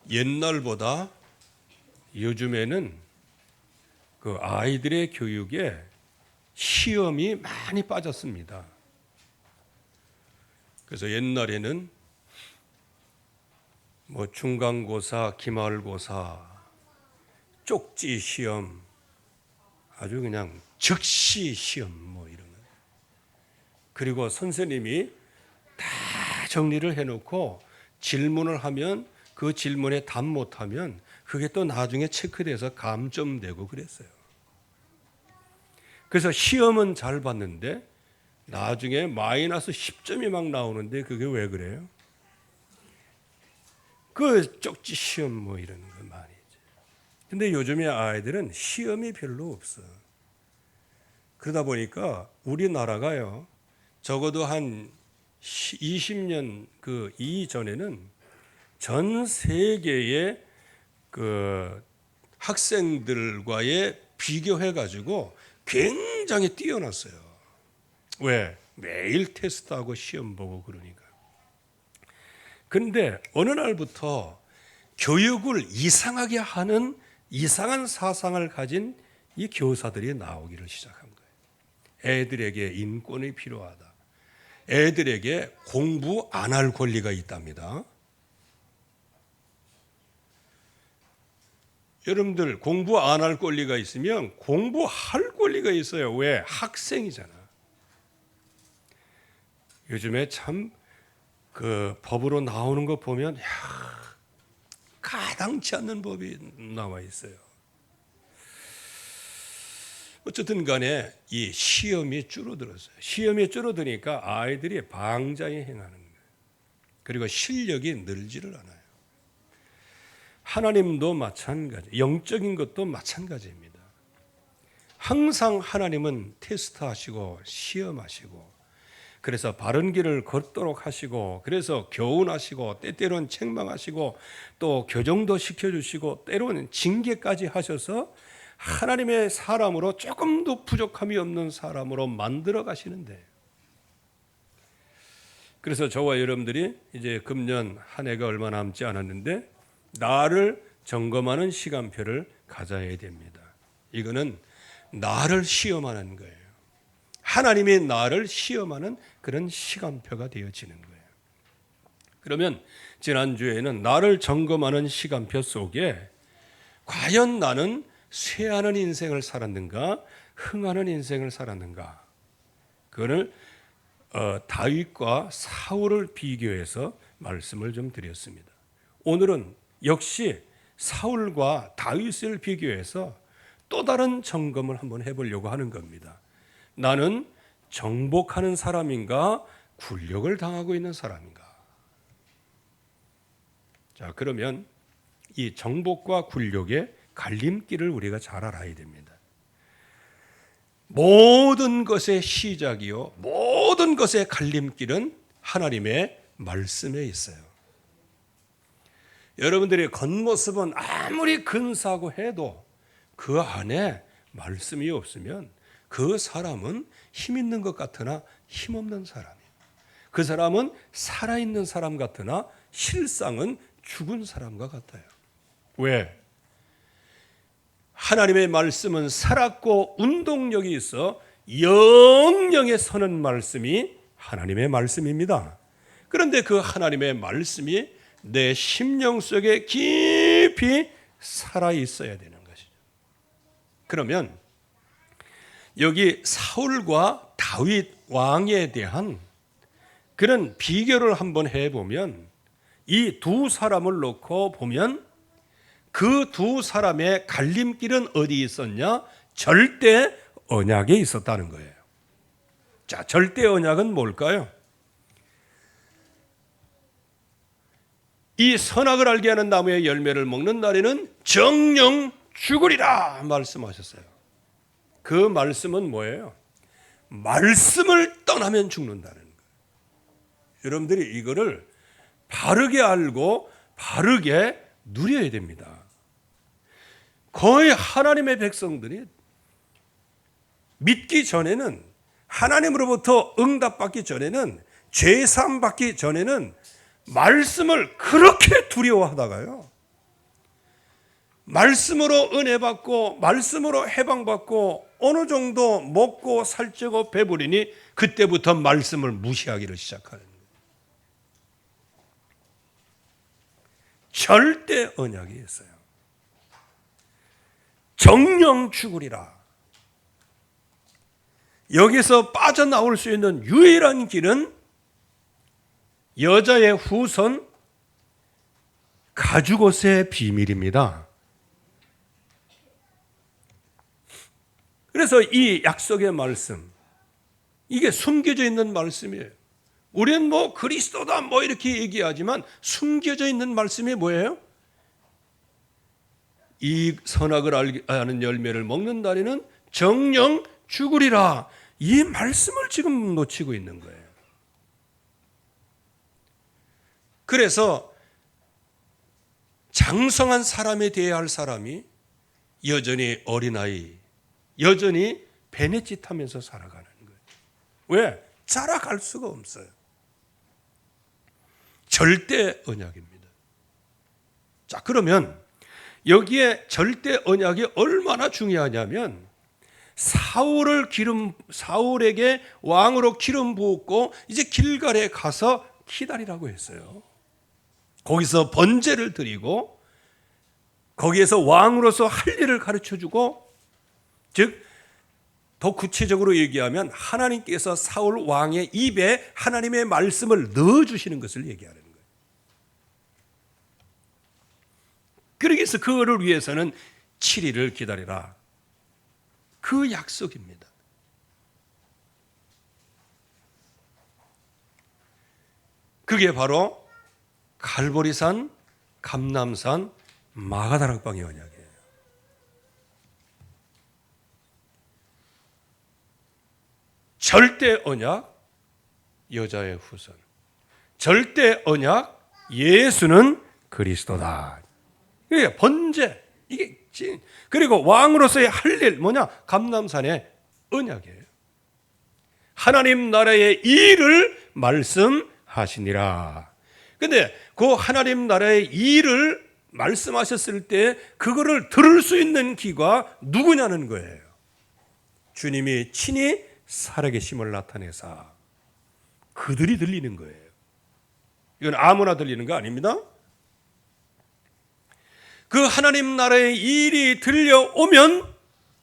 옛날보다 요즘에는 그 아이들의 교육에 시험이 많이 빠졌습니다. 그래서 옛날에는 뭐 중간고사, 기말고사, 쪽지 시험, 아주 그냥 즉시 시험 뭐 이런 거. 그리고 선생님이 다 정리를 해놓고 질문을 하면 그 질문에 답 못하면 그게 또 나중에 체크돼서 감점되고 그랬어요. 그래서 시험은 잘 봤는데 나중에 마이너스 10점이 막 나오는데 그게 왜 그래요? 그 쪽지 시험 뭐 이런 거 많이. 근데 요즘의 아이들은 시험이 별로 없어. 그러다 보니까 우리나라가요, 적어도 한 20년 그 이전에는 전 세계의 그 학생들과의 비교해 가지고 굉장히 뛰어났어요. 왜? 매일 테스트하고 시험 보고 그러니까. 그런데 어느 날부터 교육을 이상하게 하는 이상한 사상을 가진 이 교사들이 나오기를 시작한 거예요. 애들에게 인권이 필요하다. 애들에게 공부 안 할 권리가 있답니다. 여러분들 공부 안 할 권리가 있으면 공부할 권리가 있어요. 왜? 학생이잖아. 요즘에 참 그 법으로 나오는 거 보면 가당치 않는 법이 나와 있어요. 어쨌든 간에 이 시험이 줄어들었어요. 시험이 줄어드니까 아이들이 방자히 행하는 거예요. 그리고 실력이 늘지를 않아요. 하나님도 마찬가지, 영적인 것도 마찬가지입니다. 항상 하나님은 테스트하시고 시험하시고 그래서 바른 길을 걷도록 하시고 그래서 교훈하시고 때때로는 책망하시고 또 교정도 시켜주시고 때로는 징계까지 하셔서 하나님의 사람으로 조금도 부족함이 없는 사람으로 만들어 가시는데, 그래서 저와 여러분들이 이제 금년 한 해가 얼마 남지 않았는데 나를 점검하는 시간표를 가져야 됩니다. 이거는 나를 시험하는 거예요. 하나님이 나를 시험하는 그런 시간표가 되어지는 거예요. 그러면 지난주에는 나를 점검하는 시간표 속에 과연 나는 쇠하는 인생을 살았는가 흥하는 인생을 살았는가, 그거를 다윗과 사울을 비교해서 말씀을 좀 드렸습니다. 오늘은 역시 사울과 다윗을 비교해서 또 다른 점검을 한번 해보려고 하는 겁니다. 나는 정복하는 사람인가 굴욕을 당하고 있는 사람인가? 자, 그러면 이 정복과 굴욕의 갈림길을 우리가 잘 알아야 됩니다. 모든 것의 시작이요, 모든 것의 갈림길은 하나님의 말씀에 있어요. 여러분들의 겉모습은 아무리 근사하고 해도 그 안에 말씀이 없으면 그 사람은 힘 있는 것 같으나 힘 없는 사람이에요. 그 사람은 살아있는 사람 같으나 실상은 죽은 사람과 같아요. 왜? 하나님의 말씀은 살았고 운동력이 있어 영영에 서는 말씀이 하나님의 말씀입니다. 그런데 그 하나님의 말씀이 내 심령 속에 깊이 살아 있어야 되는 것이죠. 그러면 여기 사울과 다윗 왕에 대한 그런 비교를 한번 해보면 이 두 사람을 놓고 보면 그 두 사람의 갈림길은 어디 있었냐? 절대 언약에 있었다는 거예요. 자, 절대 언약은 뭘까요? 이 선악을 알게 하는 나무의 열매를 먹는 날에는 정령 죽으리라 말씀하셨어요. 그 말씀은 뭐예요? 말씀을 떠나면 죽는다는 거예요. 여러분들이 이거를 바르게 알고 바르게 누려야 됩니다. 거의 하나님의 백성들이 믿기 전에는, 하나님으로부터 응답받기 전에는, 죄사함 받기 전에는 말씀을 그렇게 두려워하다가요, 말씀으로 은혜 받고 말씀으로 해방받고 어느 정도 먹고 살찌고 배부리니 그때부터 말씀을 무시하기를 시작하는 거예요. 절대 언약이 있어요. 정령 죽으리라. 여기서 빠져나올 수 있는 유일한 길은 여자의 후손 가죽옷의 비밀입니다. 그래서 이 약속의 말씀, 이게 숨겨져 있는 말씀이에요. 우리는 뭐 그리스도다 뭐 이렇게 얘기하지만 숨겨져 있는 말씀이 뭐예요? 이 선악을 아는 열매를 먹는 날에는 정령 죽으리라. 이 말씀을 지금 놓치고 있는 거예요. 그래서 장성한 사람이 되어야 할 사람이 여전히 어린아이, 여전히 배냇짓 하면서 살아가는 거예요. 왜? 자라갈 수가 없어요. 절대 언약입니다. 자, 그러면 여기에 절대 언약이 얼마나 중요하냐면 사울에게 왕으로 기름 부었고 이제 길갈에 가서 기다리라고 했어요. 거기서 번제를 드리고 거기에서 왕으로서 할 일을 가르쳐주고, 즉 더 구체적으로 얘기하면 하나님께서 사울 왕의 입에 하나님의 말씀을 넣어주시는 것을 얘기하는 거예요. 그러기서 그거를 위해서는 7일을 기다리라. 그 약속입니다. 그게 바로 갈보리산, 감람산, 마가다락방의 언약이에요. 절대 언약, 여자의 후손. 절대 언약, 예수는 그리스도다. 이게 번제, 이게 그리고 왕으로서의 할 일 뭐냐? 감람산의 언약이에요. 하나님 나라의 일을 말씀하시니라. 근데 그 하나님 나라의 일을 말씀하셨을 때 그거를 들을 수 있는 귀가 누구냐는 거예요. 주님이 친히 살아계심을 나타내사 그들이 들리는 거예요. 이건 아무나 들리는 거 아닙니다. 그 하나님 나라의 일이 들려오면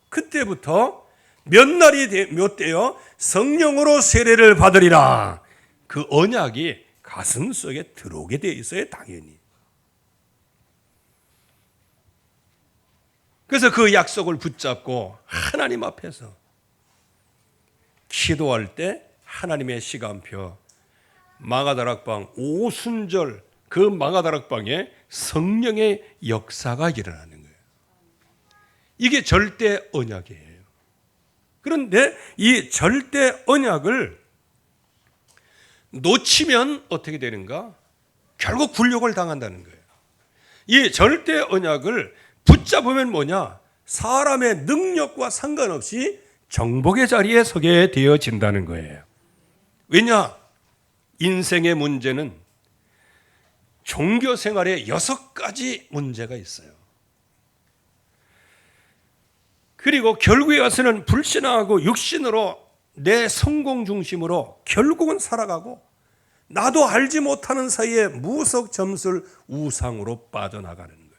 그때부터 몇 대여 성령으로 세례를 받으리라. 그 언약이 가슴 속에 들어오게 돼 있어요, 당연히. 그래서 그 약속을 붙잡고 하나님 앞에서 기도할 때 하나님의 시간표, 마가다락방 오순절, 그 마가다락방에 성령의 역사가 일어나는 거예요. 이게 절대 언약이에요. 그런데 이 절대 언약을 놓치면 어떻게 되는가? 결국 굴욕을 당한다는 거예요. 이 절대 언약을 붙잡으면 뭐냐? 사람의 능력과 상관없이 정복의 자리에 서게 되어진다는 거예요. 왜냐? 인생의 문제는 종교 생활에 6가지 문제가 있어요. 그리고 결국에 가서는 불신하고 육신으로 내 성공 중심으로 결국은 살아가고 나도 알지 못하는 사이에 무석점술 우상으로 빠져나가는 거예요.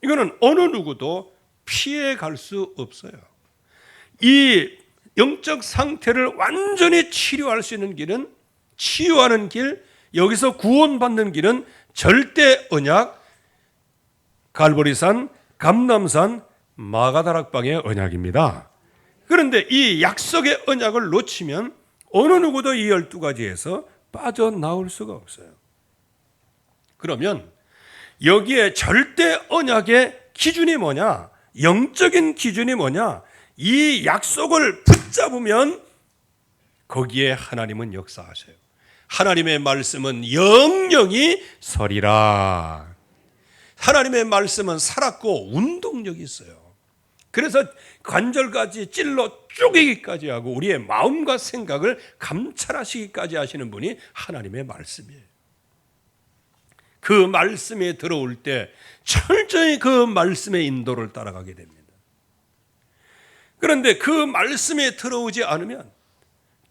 이거는 어느 누구도 피해갈 수 없어요. 이 영적 상태를 완전히 치료할 수 있는 길은, 치유하는 길, 여기서 구원받는 길은 절대 언약, 갈보리산, 감람산, 마가다락방의 언약입니다. 그런데 이 약속의 언약을 놓치면 어느 누구도 이 12가지에서 빠져나올 수가 없어요. 그러면 여기에 절대 언약의 기준이 뭐냐? 영적인 기준이 뭐냐? 이 약속을 붙잡으면 거기에 하나님은 역사하세요. 하나님의 말씀은 영영이 서리라. 하나님의 말씀은 살았고 운동력이 있어요. 그래서 관절까지 찔러 쪼개기까지 하고 우리의 마음과 생각을 감찰하시기까지 하시는 분이 하나님의 말씀이에요. 그 말씀에 들어올 때 철저히 그 말씀의 인도를 따라가게 됩니다. 그런데 그 말씀에 들어오지 않으면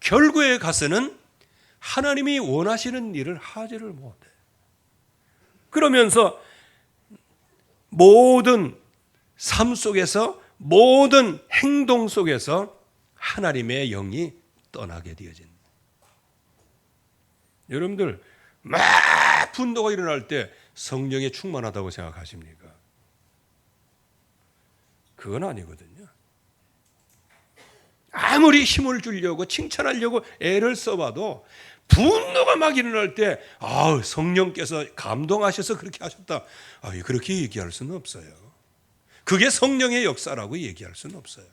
결국에 가서는 하나님이 원하시는 일을 하지를 못해. 그러면서 모든 삶 속에서, 모든 행동 속에서 하나님의 영이 떠나게 되어진다. 여러분들 막 분노가 일어날 때 성령이 충만하다고 생각하십니까? 그건 아니거든요. 아무리 힘을 주려고 칭찬하려고 애를 써봐도 분노가 막 일어날 때 성령께서 감동하셔서 그렇게 하셨다, 그렇게 얘기할 수는 없어요. 그게 성령의 역사라고 얘기할 수는 없어요.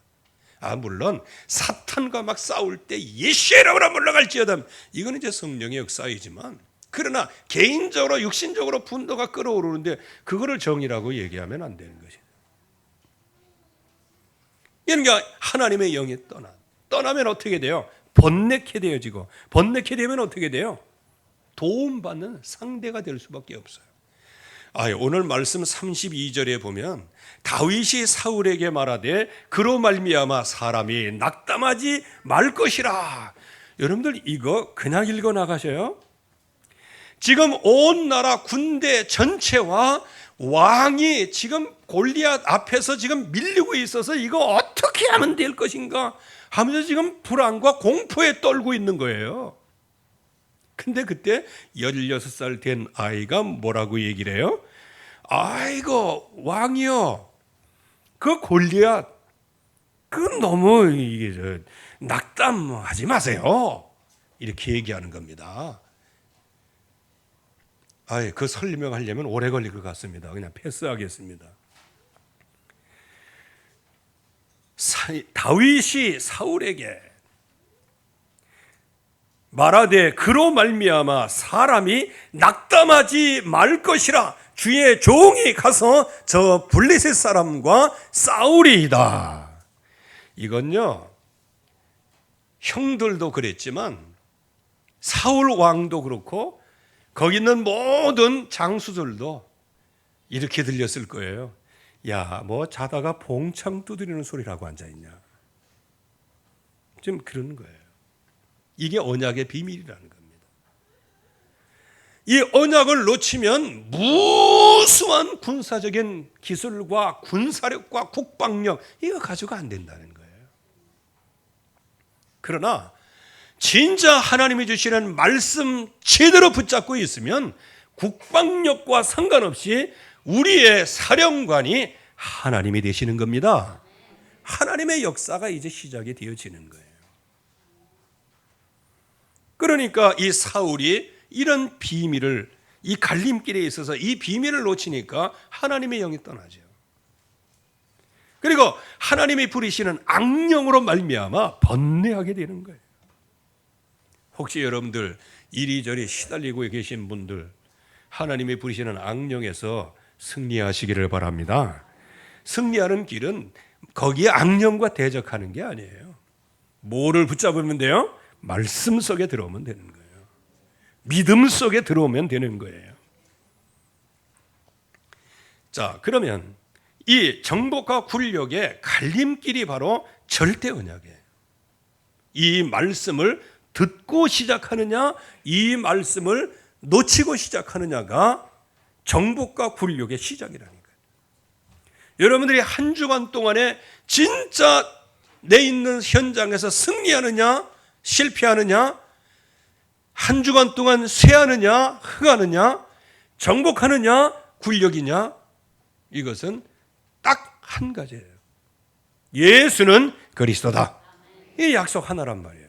물론 사탄과 막 싸울 때 예수의 이름으로 물러갈지어다, 이건 이제 성령의 역사이지만, 그러나 개인적으로 육신적으로 분노가 끓어오르는데 그거를 정의라고 얘기하면 안 되는 것이죠. 그러니까 하나님의 영이 떠나면 어떻게 돼요? 번뇌케 되어지고, 번뇌케 되면 어떻게 돼요? 도움받는 상대가 될 수밖에 없어요. 오늘 말씀 32절에 보면 다윗이 사울에게 말하되 그로 말미암아 사람이 낙담하지 말 것이라. 여러분들 이거 그냥 읽어 나가셔요. 지금 온 나라 군대 전체와 왕이 지금 골리앗 앞에서 지금 밀리고 있어서 이거 어떻게 하면 될 것인가 하면서 지금 불안과 공포에 떨고 있는 거예요. 근데 그때 16살 된 아이가 뭐라고 얘기를 해요? 아이고 왕이요, 그 골리앗 너무 낙담하지 마세요, 이렇게 얘기하는 겁니다. 그 설명하려면 오래 걸릴 것 같습니다. 그냥 패스하겠습니다. 다윗이 사울에게 말하되 그로 말미암아 사람이 낙담하지 말 것이라. 주의 종이 가서 저 블레셋 사람과 싸우리이다. 이건요, 형들도 그랬지만 사울 왕도 그렇고 거기 있는 모든 장수들도 이렇게 들렸을 거예요. 뭐 자다가 봉창 두드리는 소리라고 앉아있냐. 좀 그런 거예요. 이게 언약의 비밀이라는 겁니다. 이 언약을 놓치면 무수한 군사적인 기술과 군사력과 국방력, 이거 가지고 안 된다는 거예요. 그러나 진짜 하나님이 주시는 말씀 제대로 붙잡고 있으면 국방력과 상관없이 우리의 사령관이 하나님이 되시는 겁니다. 하나님의 역사가 이제 시작이 되어지는 거예요. 그러니까 이 사울이 이런 비밀을, 이 갈림길에 있어서 이 비밀을 놓치니까 하나님의 영이 떠나죠. 그리고 하나님이 부리시는 악령으로 말미암아 번뇌하게 되는 거예요. 혹시 여러분들 이리저리 시달리고 계신 분들, 하나님이 부리시는 악령에서 승리하시기를 바랍니다. 승리하는 길은 거기에 악령과 대적하는 게 아니에요. 뭐를 붙잡으면 돼요? 말씀 속에 들어오면 되는 거예요. 믿음 속에 들어오면 되는 거예요. 자, 그러면 이 정복과 굴욕의 갈림길이 바로 절대 언약이에요. 이 말씀을 듣고 시작하느냐, 이 말씀을 놓치고 시작하느냐가 정복과 굴욕의 시작이라니까요. 여러분들이 한 주간 동안에 진짜 내 있는 현장에서 승리하느냐, 실패하느냐, 한 주간 동안 쇠하느냐, 흥하느냐, 정복하느냐, 굴욕이냐, 이것은 딱 한 가지예요. 예수는 그리스도다. 이 약속 하나란 말이에요.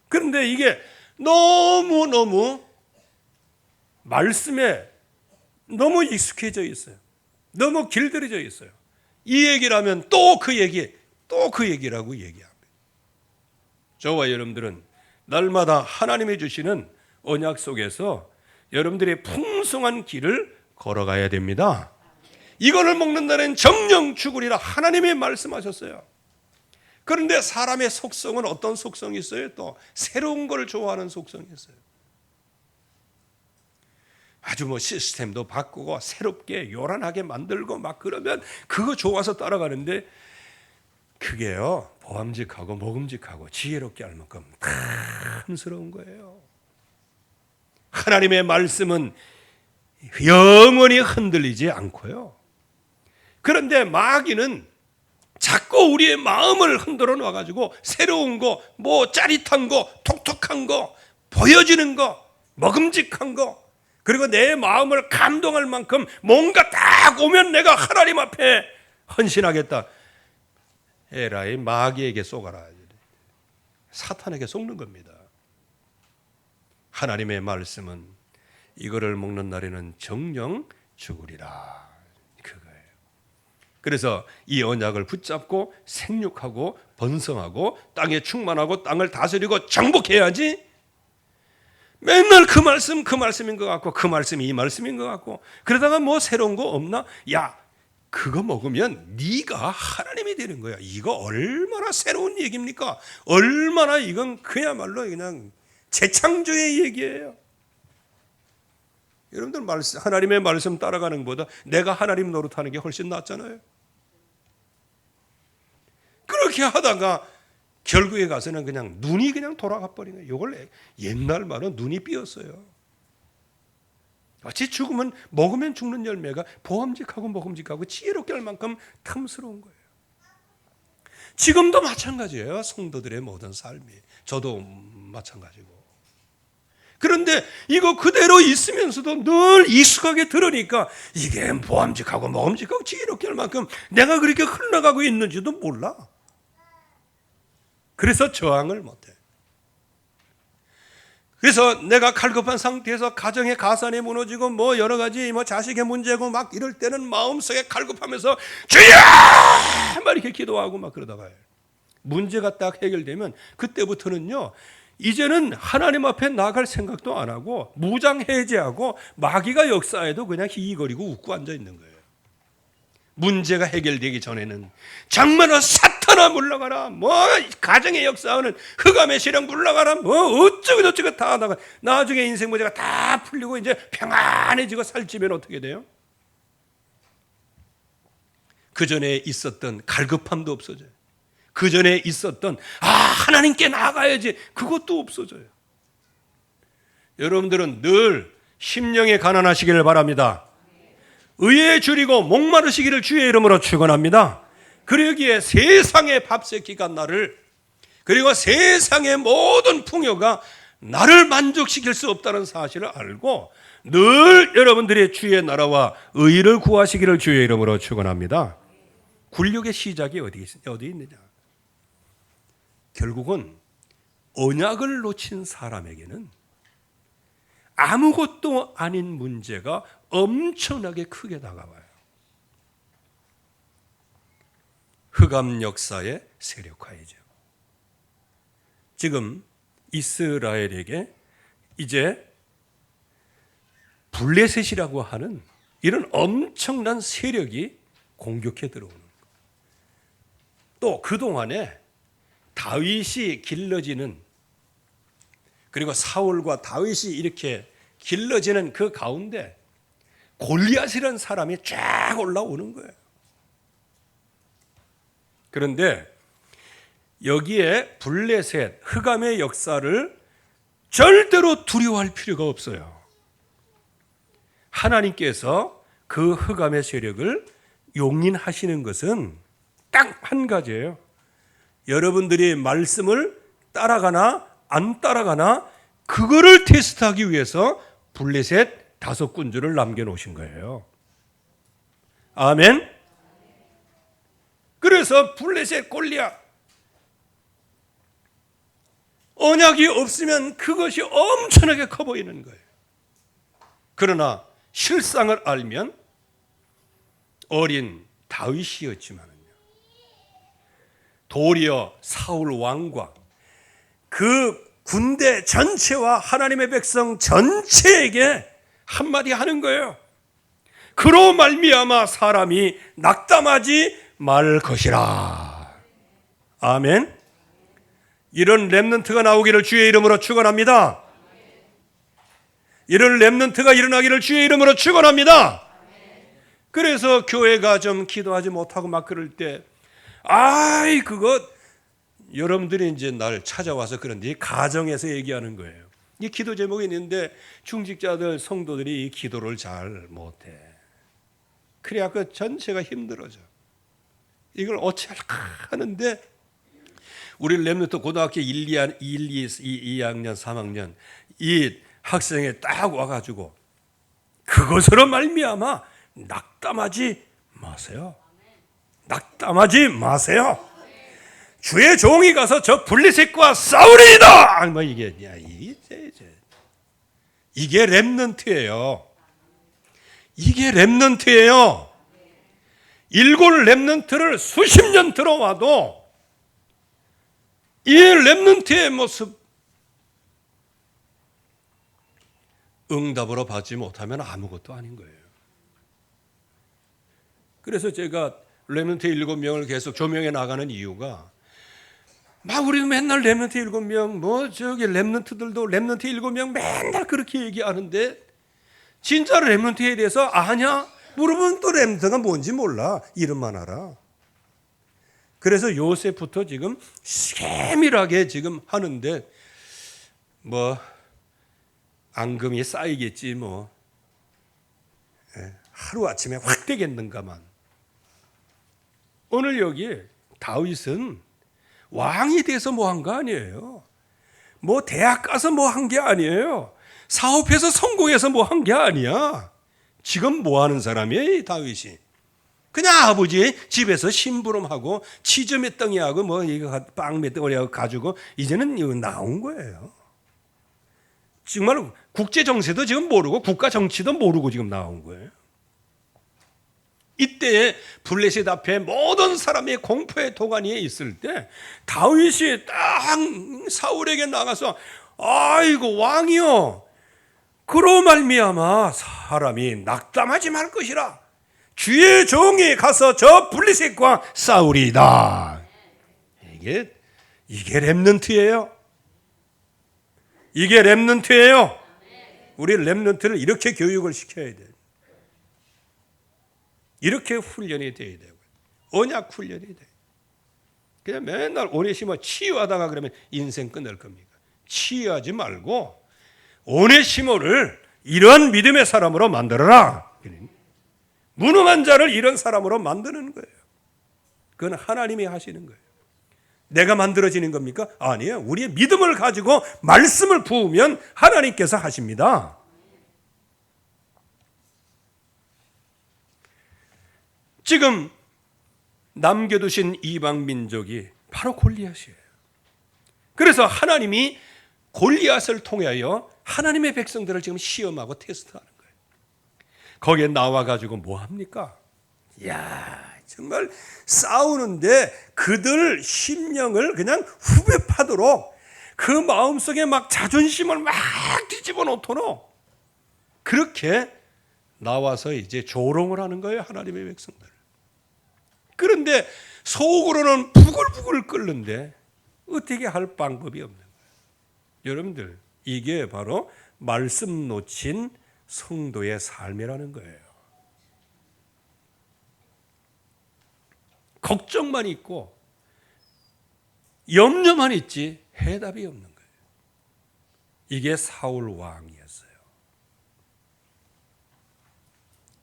그런데 이게 너무너무 말씀에 너무 익숙해져 있어요. 너무 길들여져 있어요. 이 얘기를 하면 또 그 얘기라고 얘기합니다. 저와 여러분들은 날마다 하나님이 주시는 언약 속에서 여러분들의 풍성한 길을 걸어가야 됩니다. 이거를 먹는 날엔 정령 죽으리라 하나님이 말씀하셨어요. 그런데 사람의 속성은 어떤 속성이 있어요? 또 새로운 걸 좋아하는 속성이 있어요. 아주 뭐 시스템도 바꾸고 새롭게 요란하게 만들고 막 그러면 그거 좋아서 따라가는데 그게요 보암직하고 먹음직하고 지혜롭게 할 만큼 탐스러운 거예요. 하나님의 말씀은 영원히 흔들리지 않고요. 그런데 마귀는 자꾸 우리의 마음을 흔들어 놔가지고 새로운 거, 뭐 짜릿한 거, 톡톡한 거, 보여지는 거, 먹음직한 거, 그리고 내 마음을 감동할 만큼 뭔가 딱 오면 내가 하나님 앞에 헌신하겠다. 에라이 마귀에게 쏘가라. 사탄에게 속는 겁니다. 하나님의 말씀은 이거를 먹는 날에는 정령 죽으리라. 그거예요. 그래서 이 언약을 붙잡고 생육하고 번성하고 땅에 충만하고 땅을 다스리고 정복해야지. 맨날 그 말씀인 것 같고 그 말씀이 이 말씀인 것 같고 그러다가 뭐 새로운 거 없나? 야, 그거 먹으면 네가 하나님이 되는 거야. 이거 얼마나 새로운 얘기입니까? 얼마나 이건 그야말로 그냥 재창조의 얘기예요. 여러분들 하나님의 말씀 따라가는 것보다 내가 하나님 노릇하는 게 훨씬 낫잖아요. 그렇게 하다가 결국에 가서는 그냥 눈이 그냥 돌아가 버린 거예요. 이걸 옛날 말은 눈이 삐었어요. 어찌 죽으면 먹으면 죽는 열매가 보암직하고 먹음직하고 지혜롭게 할 만큼 탐스러운 거예요. 지금도 마찬가지예요. 성도들의 모든 삶이. 저도 마찬가지고. 그런데 이거 그대로 있으면서도 늘 익숙하게 들으니까 이게 보암직하고 먹음직하고 지혜롭게 할 만큼 내가 그렇게 흘러가고 있는지도 몰라. 그래서 저항을 못해. 그래서 내가 갈급한 상태에서 가정의 가산이 무너지고 뭐 여러 가지 뭐 자식의 문제고 막 이럴 때는 마음속에 갈급하면서 주여! 막 이렇게 기도하고 막 그러다가요. 문제가 딱 해결되면 그때부터는요. 이제는 하나님 앞에 나갈 생각도 안 하고 무장해제하고 마귀가 역사에도 그냥 희희거리고 웃고 앉아 있는 거예요. 문제가 해결되기 전에는 정말로 사탄아 물러가라, 뭐 가정의 역사하는 흑암의 시령 물러가라, 뭐 어쩌고 다 하다가 나중에 인생 문제가 다 풀리고 이제 평안해지고 살찌면 어떻게 돼요? 그 전에 있었던 갈급함도 없어져요. 그 전에 있었던 하나님께 나아가야지, 그것도 없어져요. 여러분들은 늘 심령에 가난하시기를 바랍니다. 의에 줄이고 목마르시기를 주의 이름으로 축원합니다. 그러기에 세상의 밥새끼가 나를, 그리고 세상의 모든 풍요가 나를 만족시킬 수 없다는 사실을 알고 늘 여러분들의 주의 나라와 의를 구하시기를 주의 이름으로 축원합니다. 굴욕의 시작이 어디 있느냐? 결국은 언약을 놓친 사람에게는 아무것도 아닌 문제가 엄청나게 크게 다가와요. 흑암 역사의 세력화이죠. 지금 이스라엘에게 이제 블레셋이라고 하는 이런 엄청난 세력이 공격해 들어오는 거예요. 또 그동안에 다윗이 길러지는, 그리고 사울과 다윗이 이렇게 길러지는 그 가운데 골리앗이라는 사람이 쫙 올라오는 거예요. 그런데 여기에 블레셋, 흑암의 역사를 절대로 두려워할 필요가 없어요. 하나님께서 그 흑암의 세력을 용인하시는 것은 딱 한 가지예요. 여러분들이 말씀을 따라가나 안 따라가나 그거를 테스트하기 위해서 블레셋 5군주를 남겨놓으신 거예요. 아멘. 그래서 블레셋 골리앗, 언약이 없으면 그것이 엄청나게 커 보이는 거예요. 그러나 실상을 알면 어린 다윗이었지만은요, 도리어 사울 왕과 그 군대 전체와 하나님의 백성 전체에게 한마디 하는 거예요. 그로 말미암아 사람이 낙담하지 말 것이라. 아멘. 이런 렘넌트가 나오기를 주의 이름으로 축원합니다. 이런 렘넌트가 일어나기를 주의 이름으로 축원합니다. 그래서 교회가 좀 기도하지 못하고 막 그럴 때, 아이 그거 여러분들이 이제 날 찾아와서 그런데 가정에서 얘기하는 거예요. 이 기도 제목이 있는데 중직자들 성도들이 이 기도를 잘 못해. 그래야 그 전체가 힘들어져. 이걸 어찌할까 하는데 우리 렘넌트 고등학교 2학년 3학년 이 학생이 딱 와가지고 그것으로 말미암아 낙담하지 마세요. 낙담하지 마세요. 주의 종이 가서 저 블레셋과 싸우리이다. 뭐 이게 이게 렘넌트예요. 이게 렘넌트예요. 일골 렘넌트를 수십 년 들어와도 이 렘넌트의 모습 응답으로 받지 못하면 아무것도 아닌 거예요. 그래서 제가 렘넌트 7명을 계속 조명해 나가는 이유가 막 우리도 맨날 렘넌트 7명 뭐 저기 렘넌트들도 렘넌트 7명 맨날 그렇게 얘기하는데 진짜로 렘넌트에 대해서 아냐? 물어보면 또 렘넌트가 뭔지 몰라. 이름만 알아. 그래서 요새부터 지금 세밀하게 지금 하는데 뭐 앙금이 쌓이겠지 뭐 하루아침에 확 되겠는가만. 오늘 여기 다윗은 왕이 돼서 뭐 한 거 아니에요. 뭐 대학 가서 뭐 한 게 아니에요. 사업해서 성공해서 뭐 한 게 아니야. 지금 뭐 하는 사람이에요, 이 다윗이. 그냥 아버지 집에서 심부름하고 치즈 몇 덩이하고 뭐 이거 빵 몇 덩이하고 가지고 이제는 이거 나온 거예요. 정말 국제 정세도 지금 모르고 국가 정치도 모르고 지금 나온 거예요. 이때에 블레셋 앞에 모든 사람이 공포의 도가니에 있을 때 다윗이 딱 사울에게 나가서 아이고 왕이여 그로 말미암아 사람이 낙담하지 말 것이라 주의 종이 가서 저 블레셋과 싸우리이다. 이게 렘넌트예요. 이게 렘넌트예요. 우리 렘넌트를 이렇게 교육을 시켜야 돼요. 이렇게 훈련이 돼야 되고 언약 훈련이 돼요. 그냥 맨날 오네시모 치유하다가 그러면 인생 끝날 겁니까? 치유하지 말고 오네시모를 이런 믿음의 사람으로 만들어라. 무능한 자를 이런 사람으로 만드는 거예요. 그건 하나님이 하시는 거예요. 내가 만들어지는 겁니까? 아니에요. 우리의 믿음을 가지고 말씀을 부으면 하나님께서 하십니다. 지금 남겨두신 이방 민족이 바로 골리앗이에요. 그래서 하나님이 골리앗을 통하여 하나님의 백성들을 지금 시험하고 테스트하는 거예요. 거기에 나와가지고 뭐 합니까? 이야, 정말 싸우는데 그들 심령을 그냥 후벼 파도록 그 마음속에 막 자존심을 막 뒤집어 놓도록 그렇게 나와서 이제 조롱을 하는 거예요, 하나님의 백성들. 그런데 속으로는 부글부글 끓는데 어떻게 할 방법이 없는 거예요. 여러분들, 이게 바로 말씀 놓친 성도의 삶이라는 거예요. 걱정만 있고 염려만 있지 해답이 없는 거예요. 이게 사울 왕이었어요.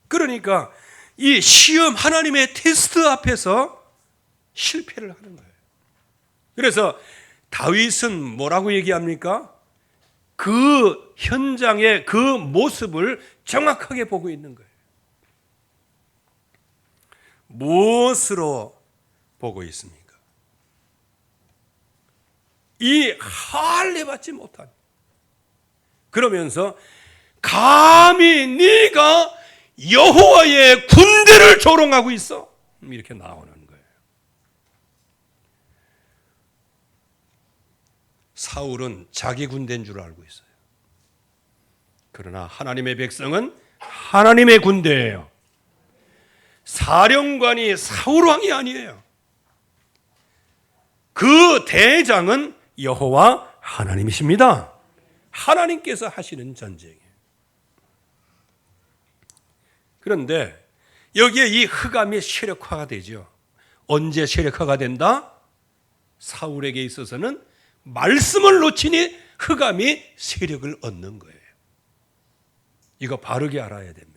그러니까 이 시험 하나님의 테스트 앞에서 실패를 하는 거예요. 그래서 다윗은 뭐라고 얘기합니까? 그 현장의 그 모습을 정확하게 보고 있는 거예요. 무엇으로 보고 있습니까? 이 할례받지 못한. 그러면서 감히 네가 여호와의 군대를 조롱하고 있어. 이렇게 나오는 거예요. 사울은 자기 군대인 줄 알고 있어요. 그러나 하나님의 백성은 하나님의 군대예요. 사령관이 사울 왕이 아니에요. 그 대장은 여호와 하나님이십니다. 하나님께서 하시는 전쟁이에요. 그런데 여기에 이 흑암이 세력화가 되죠. 언제 세력화가 된다? 사울에게 있어서는 말씀을 놓치니 흑암이 세력을 얻는 거예요. 이거 바르게 알아야 됩니다.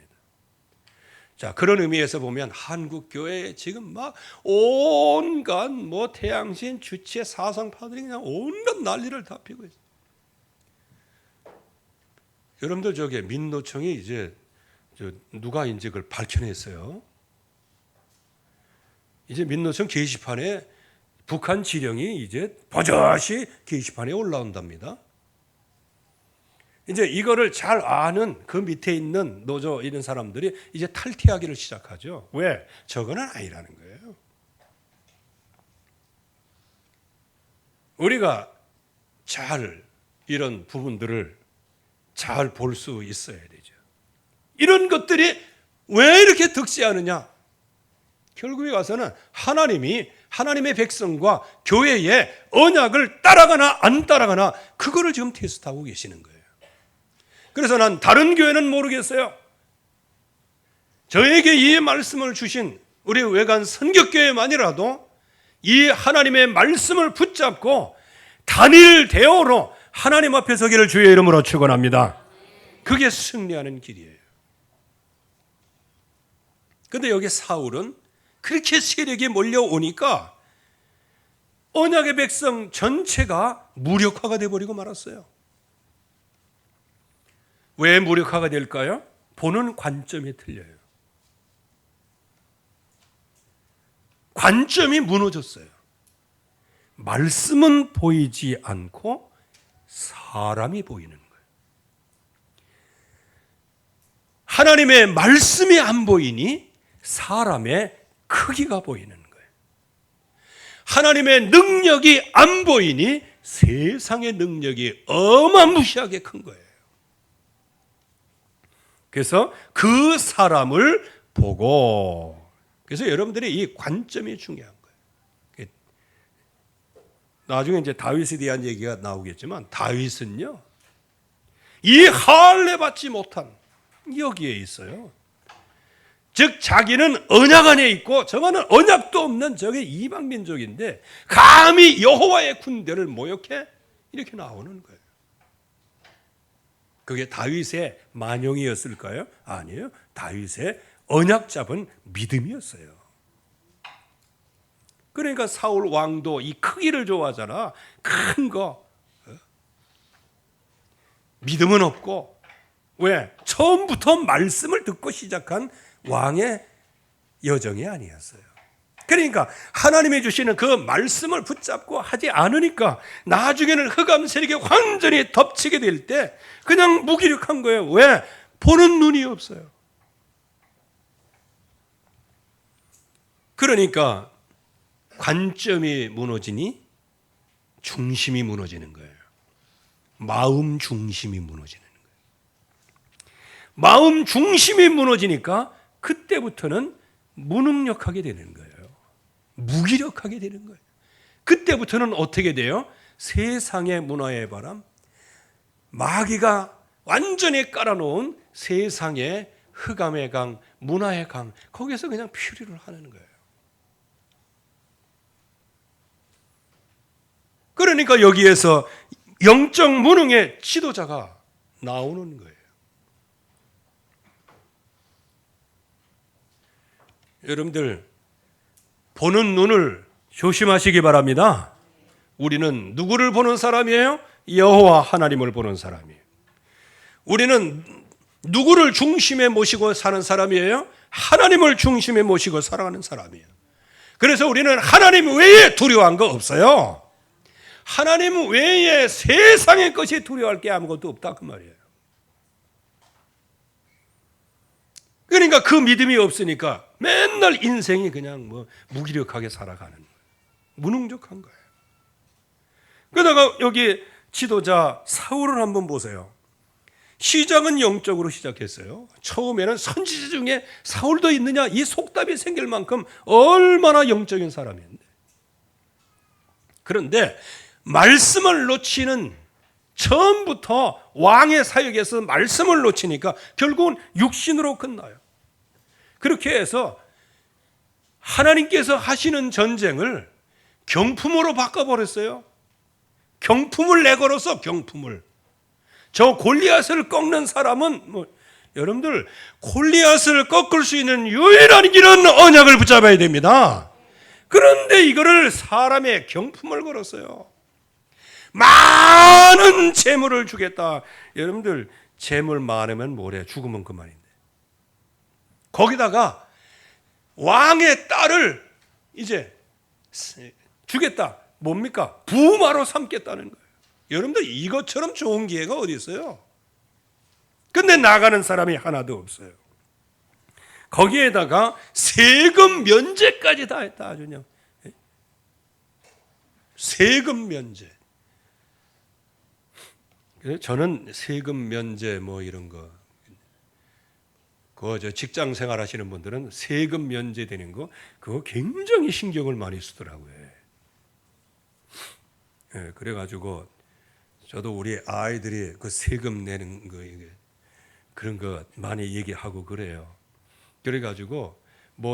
자, 그런 의미에서 보면 한국 교회에 지금 막 온갖 태양신 주체 사상파들이 그냥 온갖 난리를 다 피고 있어요. 여러분들 저게 민노총이 이제 누가 이제 그걸 밝혀냈어요. 이제 민노총 게시판에 북한 지령이 이제 버젓이 게시판에 올라온답니다. 이제 이거를 잘 아는 그 밑에 있는 노조 이런 사람들이 이제 탈퇴하기를 시작하죠. 왜? 저거는 아니라는 거예요. 우리가 잘 이런 부분들을 잘 볼 수 있어야 되죠. 이런 것들이 왜 이렇게 득세하느냐? 결국에 가서는 하나님의 백성과 교회의 언약을 따라가나 안 따라가나 그거를 지금 테스트하고 계시는 거예요. 그래서 난 다른 교회는 모르겠어요. 저에게 이 말씀을 주신 우리 외관 선격교회만이라도 이 하나님의 말씀을 붙잡고 단일 대오로 하나님 앞에 서기를 주의 이름으로 축원합니다. 그게 승리하는 길이에요. 그런데 여기 사울은 그렇게 세력이 몰려오니까 언약의 백성 전체가 무력화가 되어버리고 말았어요. 왜 무력화가 될까요? 보는 관점이 틀려요. 관점이 무너졌어요. 말씀은 보이지 않고 사람이 보이는 거예요. 하나님의 말씀이 안 보이니 사람의 크기가 보이는 거예요. 하나님의 능력이 안 보이니 세상의 능력이 어마무시하게 큰 거예요. 그래서 그 사람을 보고, 그래서 여러분들이 이 관점이 중요한 거예요. 나중에 이제 다윗에 대한 얘기가 나오겠지만 다윗은요, 이 할례 받지 못한 여기에 있어요. 즉 자기는 언약 안에 있고 저거는 언약도 없는 저게 이방 민족인데 감히 여호와의 군대를 모욕해? 이렇게 나오는 거예요. 그게 다윗의 만용이었을까요? 아니에요. 다윗의 언약 잡은 믿음이었어요. 그러니까 사울 왕도 이 크기를 좋아하잖아. 큰 거. 믿음은 없고. 왜? 처음부터 말씀을 듣고 시작한 왕의 여정이 아니었어요. 그러니까 하나님이 주시는 그 말씀을 붙잡고 하지 않으니까 나중에는 흑암 세력에 완전히 덮치게 될 때 그냥 무기력한 거예요. 왜? 보는 눈이 없어요. 그러니까 관점이 무너지니 중심이 무너지는 거예요. 마음 중심이 무너지는 거예요. 마음 중심이 무너지니까 그때부터는 무능력하게 되는 거예요. 무기력하게 되는 거예요. 그때부터는 어떻게 돼요? 세상의 문화의 바람, 마귀가 완전히 깔아놓은 세상의 흑암의 강, 문화의 강, 거기서 그냥 표류를 하는 거예요. 그러니까 여기에서 영적 무능의 지도자가 나오는 거예요. 여러분들 보는 눈을 조심하시기 바랍니다. 우리는 누구를 보는 사람이에요? 여호와 하나님을 보는 사람이에요. 우리는 누구를 중심에 모시고 사는 사람이에요? 하나님을 중심에 모시고 살아가는 사람이에요. 그래서 우리는 하나님 외에 두려워한 거 없어요. 하나님 외에 세상의 것이 두려워할 게 아무것도 없다 그 말이에요. 그러니까 그 믿음이 없으니까 맨날 인생이 그냥 무기력하게 살아가는 거예요. 무능력한 거예요. 그러다가 여기 지도자 사울을 한번 보세요. 시작은 영적으로 시작했어요. 처음에는 선지자 중에 사울도 있느냐 이 속담이 생길 만큼 얼마나 영적인 사람이었는데. 그런데 말씀을 놓치는 처음부터 왕의 사역에서 말씀을 놓치니까 결국은 육신으로 끝나요. 그렇게 해서 하나님께서 하시는 전쟁을 경품으로 바꿔버렸어요. 경품을 내걸어서 경품을. 저 골리앗을 꺾는 사람은 여러분들 골리앗을 꺾을 수 있는 유일한 길은 언약을 붙잡아야 됩니다. 그런데 이거를 사람의 경품을 걸었어요. 많은 재물을 주겠다. 여러분들 재물 많으면 뭐래? 죽으면 그만인데. 거기다가 왕의 딸을 이제 주겠다. 뭡니까? 부마로 삼겠다는 거예요. 여러분들 이것처럼 좋은 기회가 어디 있어요? 근데 나가는 사람이 하나도 없어요. 거기에다가 세금 면제까지 다 했다. 아주 그냥 세금 면제. 저는 세금 면제 이런 거, 저 직장 생활 하시는 분들은 세금 면제되는 거 그거 굉장히 신경을 많이 쓰더라고요. 그래가지고 저도 우리 아이들이 그 세금 내는 거 그런 거 많이 얘기하고 그래요. 그래가지고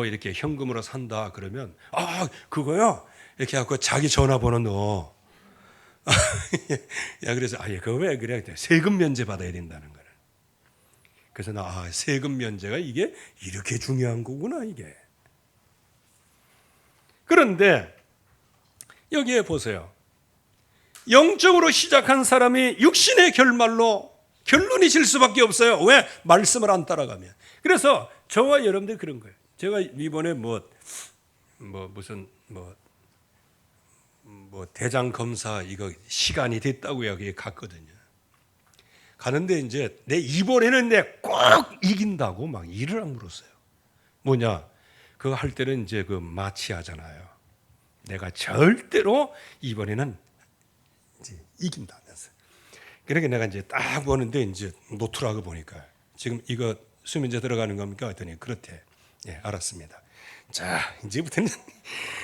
이렇게 현금으로 산다 그러면 그거요 이렇게 하고 자기 전화번호 넣어. 야 그래서 그거 왜 그래? 세금 면제 받아야 된다는 거를. 그래서 세금 면제가 이게 이렇게 중요한 거구나 이게. 그런데 여기에 보세요. 영적으로 시작한 사람이 육신의 결론이 질 수밖에 없어요. 왜? 말씀을 안 따라가면. 그래서 저와 여러분들 그런 거예요. 제가 이번에 무슨 대장 검사 이거 시간이 됐다고 여기 갔거든요. 가는데 이제 이번에는 꼭 이긴다고 막 일을 물었어요. 뭐냐? 그거 할 때는 이제 그 마취하잖아요. 내가 절대로 이번에는 이제 이긴다면서. 그러니까 내가 이제 딱 보는데 이제 노트라고 보니까 지금 이거 수면제 들어가는 겁니까? 했더니 그렇대. 예, 알았습니다. 자, 이제부터는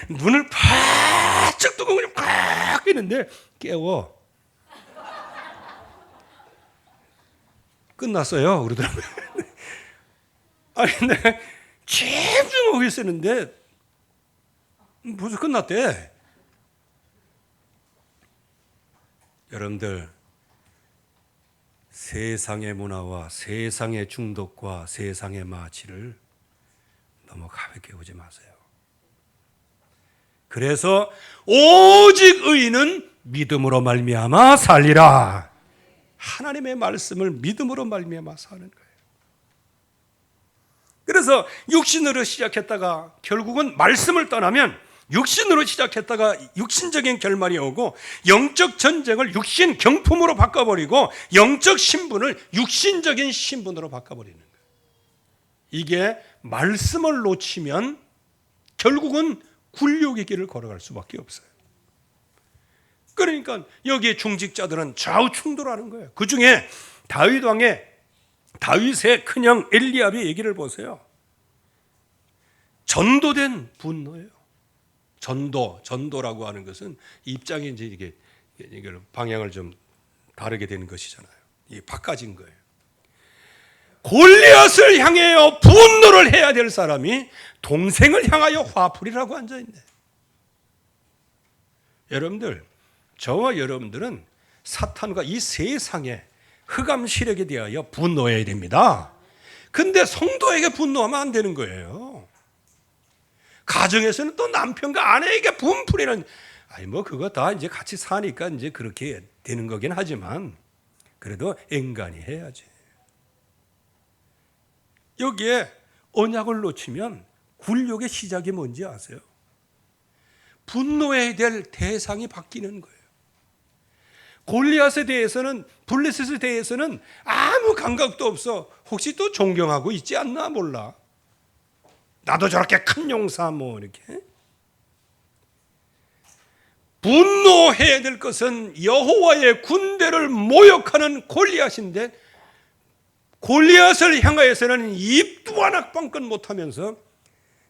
눈을 바짝 뜨고 그냥 팍 끼는데 깨워. 끝났어요. 그러더라고요. 아니, 내가 집중하고 있었는데 벌써 끝났대. 여러분들, 세상의 문화와 세상의 중독과 세상의 마취를 너무 가볍게 보지 마세요. 그래서 오직 의인은 믿음으로 말미암아 살리라. 하나님의 말씀을 믿음으로 말미암아 사는 거예요. 그래서 육신으로 시작했다가 결국은 말씀을 떠나면 육신으로 시작했다가 육신적인 결말이 오고 영적 전쟁을 육신 경품으로 바꿔버리고 영적 신분을 육신적인 신분으로 바꿔버리는 거예요. 이게 말씀을 놓치면 결국은 굴욕의 길을 걸어갈 수밖에 없어요. 그러니까 여기에 중직자들은 좌우 충돌하는 거예요. 그 중에 다윗의 큰형 엘리압의 얘기를 보세요. 전도된 분노예요. 전도라고 하는 것은 입장이 이제 이게 방향을 좀 다르게 되는 것이잖아요. 이 바꿔진 거예요. 골리앗을 향하여 분노를 해야 될 사람이 동생을 향하여 화풀이라고 앉아 있네. 여러분들, 저와 여러분들은 사탄과 이 세상의 흑암 세력에 대하여 분노해야 됩니다. 근데 성도에게 분노하면 안 되는 거예요. 가정에서는 또 남편과 아내에게 분풀이는 그거 다 이제 같이 사니까 이제 그렇게 되는 거긴 하지만 그래도 인간이 해야지. 여기에 언약을 놓치면 굴욕의 시작이 뭔지 아세요? 분노해야 될 대상이 바뀌는 거예요. 골리앗에 대해서는 블레셋에 대해서는 아무 감각도 없어. 혹시 또 존경하고 있지 않나 몰라. 나도 저렇게 큰 용사 이렇게. 분노해야 될 것은 여호와의 군대를 모욕하는 골리앗인데 골리앗을 향하여서는 입도 하나 뻥끗 못하면서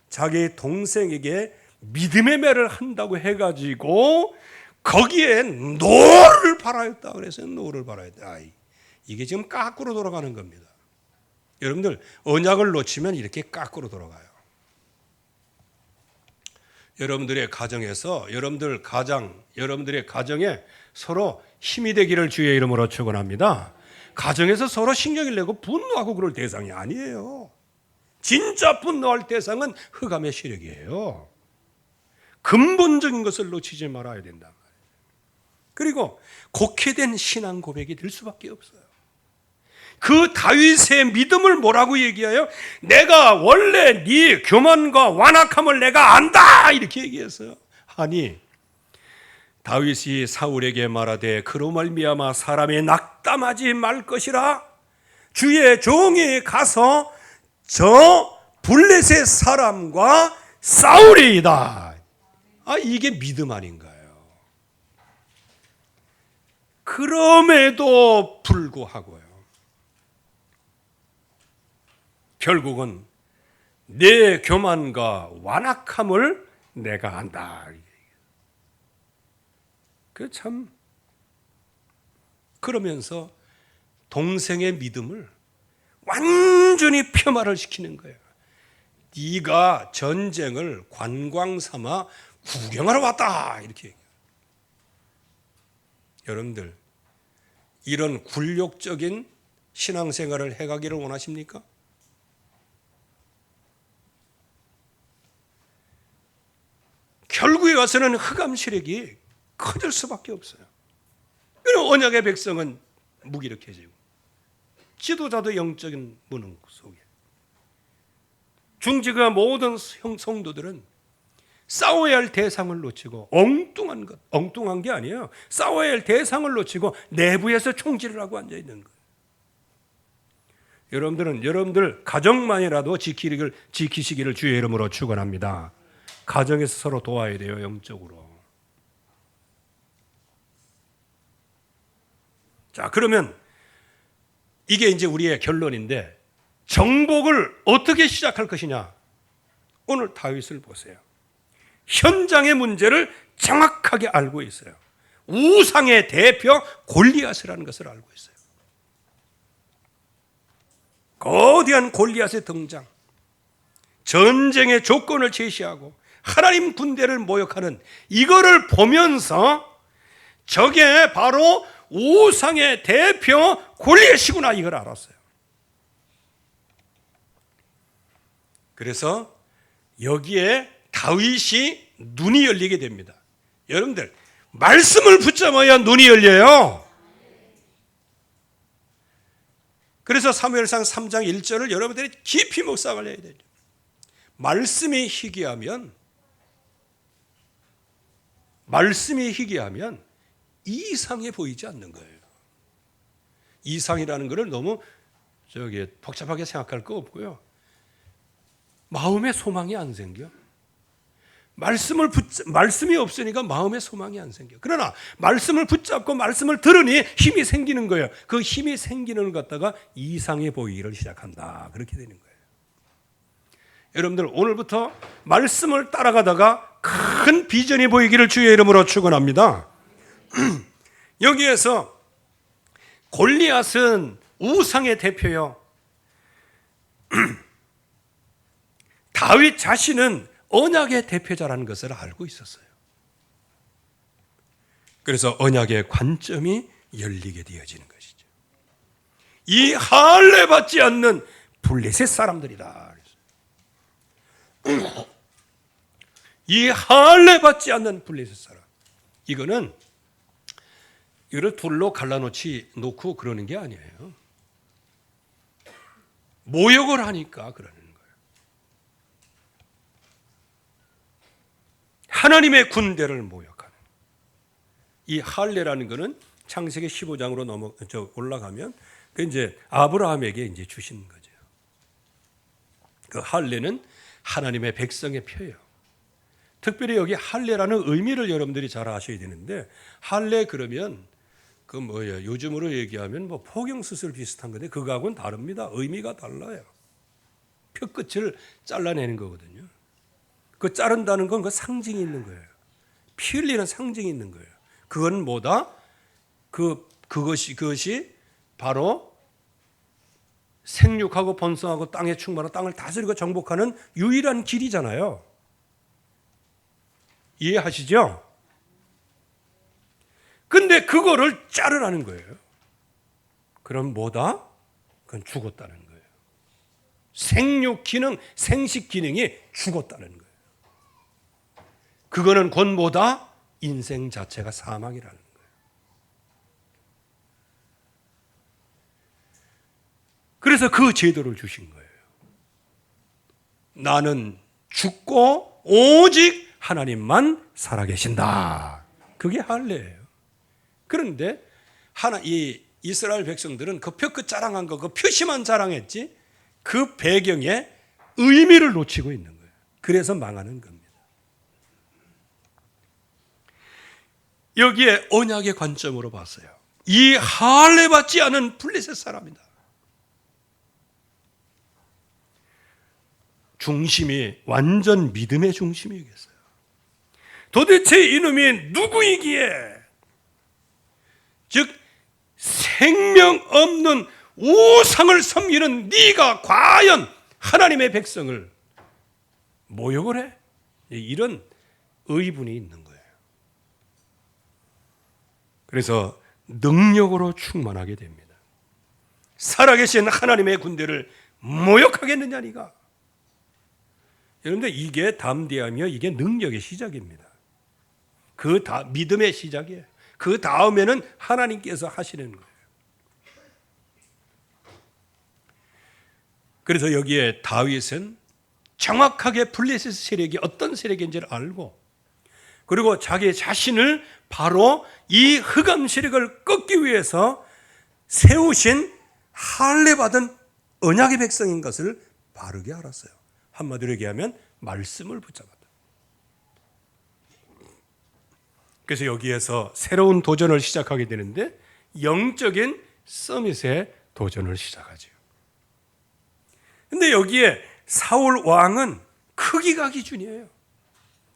자기 동생에게 믿음의 매를 한다고 해가지고 거기에 노를 바라였다. 그래서 노를 바라였다. 이게 지금 까꾸로 돌아가는 겁니다. 여러분들 언약을 놓치면 이렇게 깎으로 돌아가요. 여러분들의 가정에서 여러분들의 가정에 서로 힘이 되기를 주의 이름으로 축원합니다. 가정에서 서로 신경을 내고 분노하고 그럴 대상이 아니에요. 진짜 분노할 대상은 흑암의 세력이에요. 근본적인 것을 놓치지 말아야 된다. 그리고 곡해된 신앙 고백이 될 수밖에 없어요. 그 다윗의 믿음을 뭐라고 얘기해요? 내가 원래 네 교만과 완악함을 내가 안다 이렇게 얘기했어요. 아니 다윗이 사울에게 말하되 그로 말미암아 사람이 낙담하지 말 것이라 주의 종이 가서 저 블레셋 사람과 싸우리이다. 이게 믿음 아닌가요? 그럼에도 불구하고요, 결국은 내 교만과 완악함을 내가 안다. 그 참, 그러면서 동생의 믿음을 완전히 폄하를 시키는 거예요. 네가 전쟁을 관광 삼아 구경하러 왔다 이렇게 얘기해요. 여러분들 이런 굴욕적인 신앙생활을 해가기를 원하십니까? 결국에 와서는 흑암 세력이 커질 수밖에 없어요. 그리고 언약의 백성은 무기력해지고 지도자도 영적인 무능 속에, 중직의 모든 성도들은 싸워야 할 대상을 놓치고 엉뚱한 게 아니에요. 싸워야 할 대상을 놓치고 내부에서 총질을 하고 앉아 있는 거예요. 여러분들은 여러분들 가정만이라도 지키시기를 주의 이름으로 축원합니다. 가정에서 서로 도와야 돼요, 영적으로. 자, 그러면 이게 이제 우리의 결론인데 정복을 어떻게 시작할 것이냐? 오늘 다윗을 보세요. 현장의 문제를 정확하게 알고 있어요. 우상의 대표 골리앗이라는 것을 알고 있어요. 거대한 골리앗의 등장, 전쟁의 조건을 제시하고 하나님 군대를 모욕하는 이거를 보면서 저게 바로 우상의 대표 골리앗이구나 이걸 알았어요. 그래서 여기에 다윗이 눈이 열리게 됩니다. 여러분들 말씀을 붙잡아야 눈이 열려요. 그래서 사무엘상 3장 1절을 여러분들이 깊이 묵상을 해야 되죠. 말씀이 희귀하면 이상해 보이지 않는 거예요. 이상이라는 것을 너무 복잡하게 생각할 거 없고요. 마음에 소망이 안 생겨. 말씀이 없으니까 마음에 소망이 안 생겨. 그러나 말씀을 붙잡고 말씀을 들으니 힘이 생기는 거예요. 그 힘이 생기는 것 갖다가 이상해 보이기를 시작한다. 그렇게 되는 거예요. 여러분들 오늘부터 말씀을 따라가다가 큰 비전이 보이기를 주의 이름으로 축원합니다. 여기에서 골리앗은 우상의 대표요. 다윗 자신은 언약의 대표자라는 것을 알고 있었어요. 그래서 언약의 관점이 열리게 되어지는 것이죠. 이 할례 받지 않는 블레셋 사람들이다. 이 할례 받지 않는 블레셋 사람. 이거를 둘로 갈라놓고 그러는 게 아니에요. 모욕을 하니까 그러는 거예요. 하나님의 군대를 모욕하는. 이 할례라는 것은 창세기 15장으로 올라가면 그 이제 아브라함에게 이제 주신 거죠. 그 할례는 하나님의 백성의 표예요. 특별히 여기 할례라는 의미를 여러분들이 잘 아셔야 되는데, 할례 그러면 요즘으로 얘기하면 포경 수술 비슷한 건데 그거하고는 다릅니다. 의미가 달라요. 표 끝을 잘라내는 거거든요. 그 자른다는 건 그 상징이 있는 거예요. 피 흘리는 상징이 있는 거예요. 그건 뭐다? 그것이 바로 생육하고 번성하고 땅에 충만하고 땅을 다스리고 정복하는 유일한 길이잖아요. 이해하시죠? 근데 그거를 자르라는 거예요. 그럼 뭐다? 그건 죽었다는 거예요. 생육 기능, 생식 기능이 죽었다는 거예요. 그거는 곧 뭐다? 인생 자체가 사망이라는 거예요. 그래서 그 제도를 주신 거예요. 나는 죽고 오직 하나님만 살아계신다. 그게 할례예요. 그런데 이 이스라엘 백성들은 그 표 끝 자랑한 거, 그 표시만 자랑했지 그 배경에 의미를 놓치고 있는 거예요. 그래서 망하는 겁니다. 여기에 언약의 관점으로 봤어요. 이 할례 받지 않은 블레셋 사람이다. 중심이 완전 믿음의 중심이겠어요. 도대체 이놈이 누구이기에, 즉 생명 없는 우상을 섬기는 네가 과연 하나님의 백성을 모욕을 해? 이런 의분이 있는 거예요. 그래서 능력으로 충만하게 됩니다. 살아계신 하나님의 군대를 모욕하겠느냐 네가. 여러분들 이게 담대하며 이게 능력의 시작입니다. 믿음의 시작이에요. 그 다음에는 하나님께서 하시는 거예요. 그래서 여기에 다윗은 정확하게 블레셋 세력이 어떤 세력인지를 알고, 그리고 자기 자신을 바로 이 흑암 세력을 꺾기 위해서 세우신 할례 받은 언약의 백성인 것을 바르게 알았어요. 한마디로 얘기하면 말씀을 붙잡았다. 그래서 여기에서 새로운 도전을 시작하게 되는데 영적인 서밋의 도전을 시작하죠. 근데 여기에 사울 왕은 크기가 기준이에요.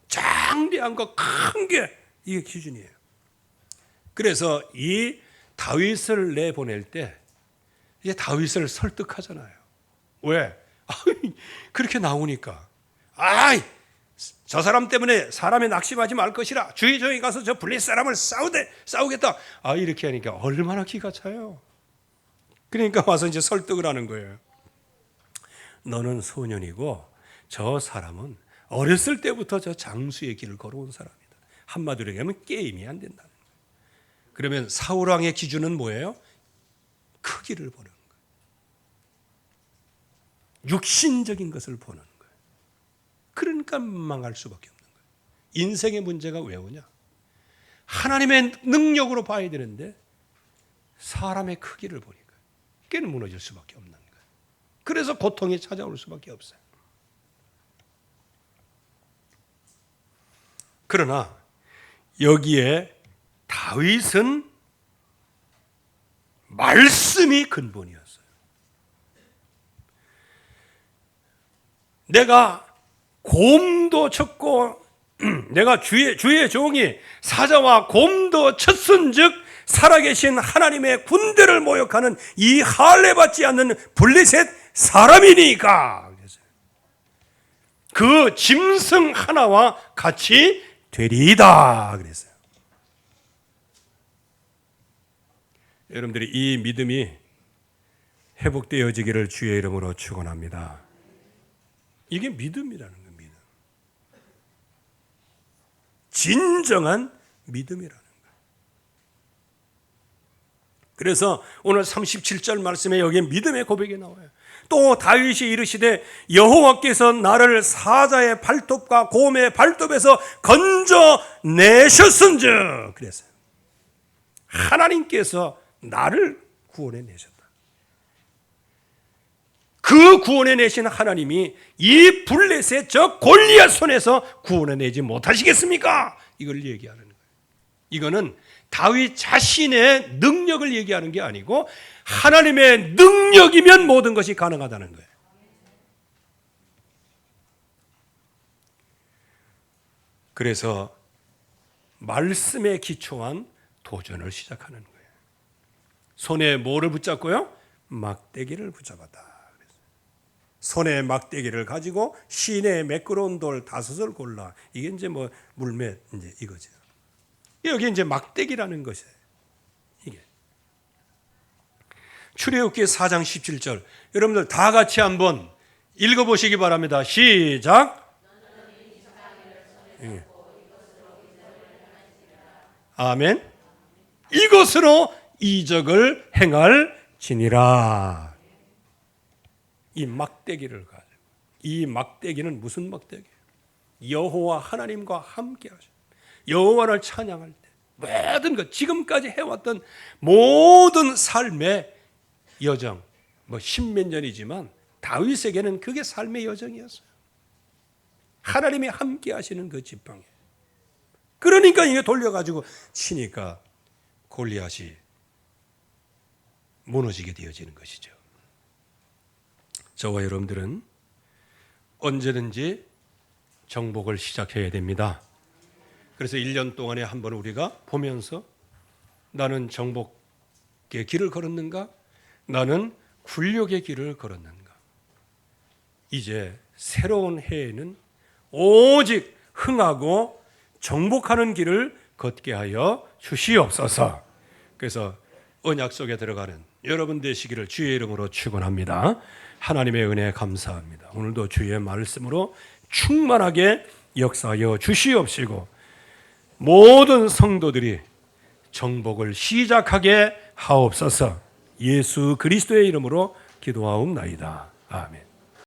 장대한 거, 큰 게 이게 기준이에요. 그래서 이 다윗을 내보낼 때 이제 다윗을 설득하잖아요. 왜? 그렇게 나오니까 저 사람 때문에 사람이 낙심하지 말 것이라 주의 종이 가서 저 블레셋 사람을 싸우겠다. 이렇게 하니까 얼마나 기가 차요. 그러니까 와서 이제 설득을 하는 거예요. 너는 소년이고 저 사람은 어렸을 때부터 저 장수의 길을 걸어온 사람이다. 한마디로 얘기하면 게임이 안 된다는 거예요. 그러면 사울 왕의 기준은 뭐예요? 크기를 보는 거예요. 육신적인 것을 보는 거예요. 그러니까 망할 수밖에 없는 거예요. 인생의 문제가 왜 오냐? 하나님의 능력으로 봐야 되는데 사람의 크기를 보니까 깨는 무너질 수밖에 없는 거예요. 그래서 고통이 찾아올 수밖에 없어요. 그러나 여기에 다윗은 말씀이 근본이었어요. 내가 곰도 쳤고 내가 주의 종이 사자와 곰도 쳤은즉 살아계신 하나님의 군대를 모욕하는 이 할례 받지 않는 블레셋 사람이니까 그 짐승 하나와 같이 되리이다 그랬어요. 여러분들이 이 믿음이 회복되어지기를 주의 이름으로 축원합니다. 이게 믿음이라는 겁니다. 믿음. 진정한 믿음이라는 거예요. 그래서 오늘 37절 말씀에 여기에 믿음의 고백이 나와요. 또 다윗이 이르시되 여호와께서 나를 사자의 발톱과 곰의 발톱에서 건져내셨은즉 그랬어요. 하나님께서 나를 구원해 내셨다. 그 구원해 내신 하나님이 이 블레셋 저 골리앗 손에서 구원해 내지 못하시겠습니까? 이걸 얘기하는 거예요. 이거는 다윗 자신의 능력을 얘기하는 게 아니고 하나님의 능력이면 모든 것이 가능하다는 거예요. 그래서 말씀에 기초한 도전을 시작하는 거예요. 손에 뭐를 붙잡고요? 막대기를 붙잡았다. 손에 막대기를 가지고 시내에 매끄러운 돌 5을 골라. 이게 이제 뭐 물맷 이제 이거죠. 여기 이제 막대기라는 것이에요. 이게 출애굽기 4장 17절. 여러분들 다 같이 한번 읽어보시기 바랍니다. 시작. 예. 아멘. 이것으로 이적을 행할지니라. 이 막대기를 가지고, 이 막대기는 무슨 막대기예요? 여호와 하나님과 함께 하셔. 여호와를 찬양할 때 모든 것, 지금까지 해왔던 모든 삶의 여정, 뭐 십몇 년이지만 다윗에게는 그게 삶의 여정이었어요. 하나님이 함께 하시는 그 지팡이. 그러니까 이게 돌려가지고 치니까 골리앗이 무너지게 되어지는 것이죠. 저와 여러분들은 언제든지 정복을 시작해야 됩니다. 그래서 1년 동안에 한번 우리가 보면서 나는 정복의 길을 걸었는가? 나는 굴욕의 길을 걸었는가? 이제 새로운 해에는 오직 흥하고 정복하는 길을 걷게 하여 주시옵소서. 그래서 언약 속에 들어가는 여러분 되시기를 주의 이름으로 축원합니다. 하나님의 은혜에 감사합니다. 오늘도 주의 말씀으로 충만하게 역사하여 주시옵시고 모든 성도들이 정복을 시작하게 하옵소서. 예수 그리스도의 이름으로 기도하옵나이다. 아멘.